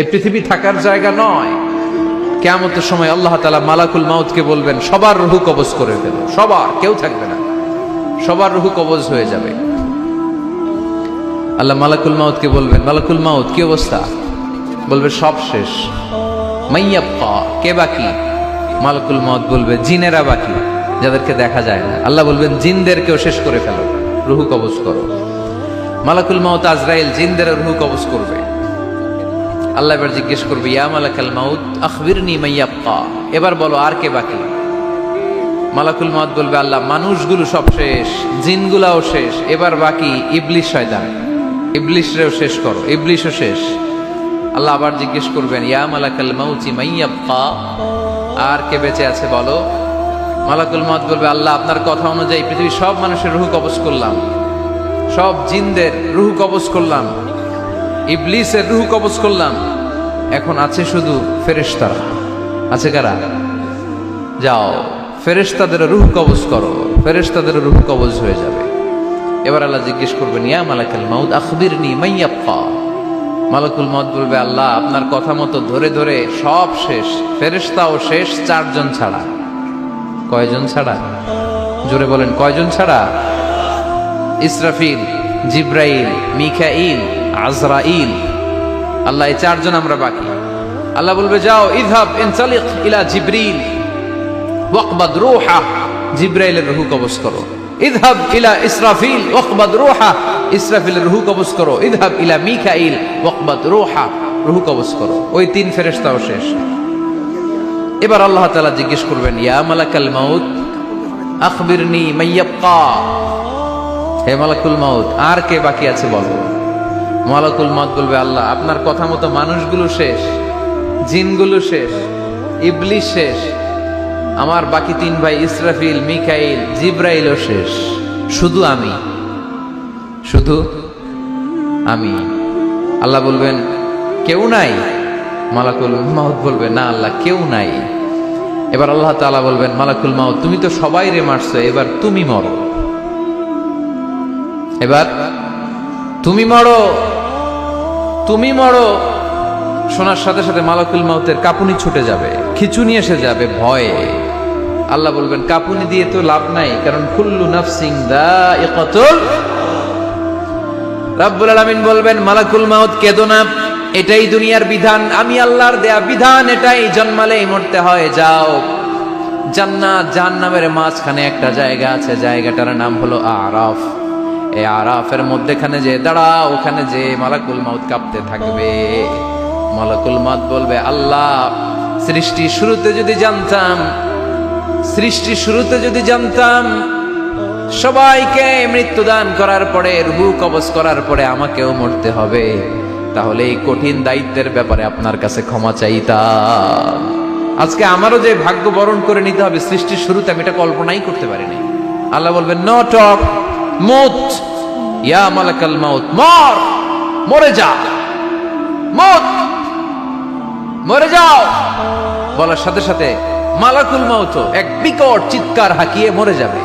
এই পৃথিবী থাকার জায়গা নয়। কিয়ামতের সময় আল্লাহ তাআলা মালাকুল মাউতকে বলবেন সবার রূহ কবজ করে ফেলো, সবার, কেউ থাকবে না, সবার রূহ কবজ হয়ে যাবে। আল্লাহ মালাকুল মাউতকে বলবেন, মালাকুল মাউত কি অবস্থা? বলবে সব শেষ। মাইয়াবকা, কে বাকি? মালাকুল মাউত বলবে জিনেরা বাকি, যাদেরকে দেখা যায় না। আল্লাহ বলবেন জিনদেরকেও শেষ করে ফেলো, রূহ কবজ করো। মালাকুল মাউত আজরাইল জিনদের রূহ কবজ করবে। আল্লাহ এবার জিজ্ঞেস করবে, ইয়া মালাকাল মাউত আখবিরনি মাইয়াবকা, এবার বলো আর কে বাকি? মালাকুল মাউত বলবে, আল্লাহ মানুষগুলো সব শেষ, জিনগুলাও শেষ, এবার বাকি ইবলিশ শয়তান, ইবলিশরেও শেষ করো, ইবলিশও শেষ। আল্লাহ আবার জিজ্ঞেস করবেন, ইয়া মালাকাল মাউতি মাইয়াবকা, আর কে বেঁচে আছে বলো। মালাকুল মাউত বলবে, আল্লাহ আপনার কথা অনুযায়ী পৃথিবীর সব মানুষের রূহ কবজ করলাম, সব জিনদের রূহ কবজ করলাম, ইবলিসের রূহ কবজ করলাম, এখন আছে শুধু ফেরেশতারা। আছে কারা? যাও ফেরেশতাদের রূহ কবজ করো, ফেরেশতাদের রূহ কবজ হয়ে যাবে। এবার আল্লাহ জিজ্ঞেস করবেন, ইয়া মালাকাল মাউত আখবিরনি মাইয়াবকা। মালাকুল মাউত বলবে, আল্লাহ আপনার কথা মতো ধরে ধরে সব শেষ, ফেরেশতাও শেষ, 4 জন ছাড়া। কয়জন ছাড়া? জোরে বলেন, কয়জন ছাড়া? ইসরাফিল, জিব্রাইল, মিকাইল, আজরাইল। আল্লাহ এই 4 জন আমরা বাকি। আল্লাহ বলবে, যাও ইযহাব ইনতালিক ইলা জিবরিল ওয়াকবাদ রূহা, জিব্রাইলের রূহ কবজ করো। ইযহাব ইলা ইসরাফিল ওয়াকবাদ রূহা, ইসরাফিলের রূহ কবজ করো। ইযহাব ইলা মিকাইল ওয়াকবাদ রূহা, রূহ কবজ করো। ওই 3 ফেরেশতাও শেষ। এবার আল্লাহ তাআলা জিজ্ঞেস করবেন, ইয়া মালাকাল মাউত আখবিরনি মাইয়াবকা, হে মালাকুল মাউত আর কে বাকি আছে বলো। মালাকুল মাউত বলবে, আল্লাহ আপনার কথা মতো মানুষগুলো শেষ, জিনগুলো শেষ, ইবলিশ শেষ, আমার বাকি 3 ভাই ইসরাফিল, মিকাইল, জিব্রাইলও শেষ, শুধু আমি, শুধু আমি। আল্লাহ বলবেন, কেউ নাই? মালাকুল মাউত বলবে, না আল্লাহ কেউ নাই। এবার আল্লাহ তাআলা বলবেন, মালাকুল মাউত তুমি তো সবাই রে মারছো, এবার তুমি মরো, এবার তুমি মরো, তুমি মরো। শোনার সাথে সাথে মালাকুল মাউতের কাঁপুনি ছুটে যাবে, খিঁচুনি এসে যাবে ভয়ে। আল্লাহ বলবেন, কাঁপুনি দিয়ে তো লাভ নাই, কারণ কুল্লু নাফসিন যায়িকাতুল। রাব্বুল আলামিন বলবেন, মালাকুল মাউত কেঁদো না, এটাই দুনিয়ার বিধান, আমি আল্লাহর দেয়া বিধান, এটাই জন্মালেই মরতে হয়। যাও জান্নাত জাহান্নামের মাঝখানে একটা জায়গা আছে, জায়গাটার নাম হলো আরাফ। এই আরাফের মধ্যেখানে যে দাঁড়াও, ওখানে যে মালাকুল মাউত কাঁপতে থাকবে। মালাকুল মাউত বলবে, আল্লাহ সৃষ্টি শুরুতে যদি জানতাম, সৃষ্টি শুরুতে যদি জানতাম সবাইকে মৃত্যুদান করার পরে, রূহ কবজ করার পরে আমাকেও মরতে হবে, তাহলে এই কঠিন দায়িত্বের ব্যাপারে আপনার কাছে ক্ষমা চাইতাম। আজকে আমারও যে ভাগ্য বরণ করে নিতে হবে সৃষ্টির শুরুতে, আমি এটা কল্পনাই করতে পারিনি। আল্লাহ বলবেন, নো টক, মুত, ইয়া মালাকাল মাউত, মর, মরে যা, মুত, মরে যাও। বলার সাথে সাথে মালাকুল মাউত এক বিকট চিৎকার হাঁকিয়ে মরে যাবে।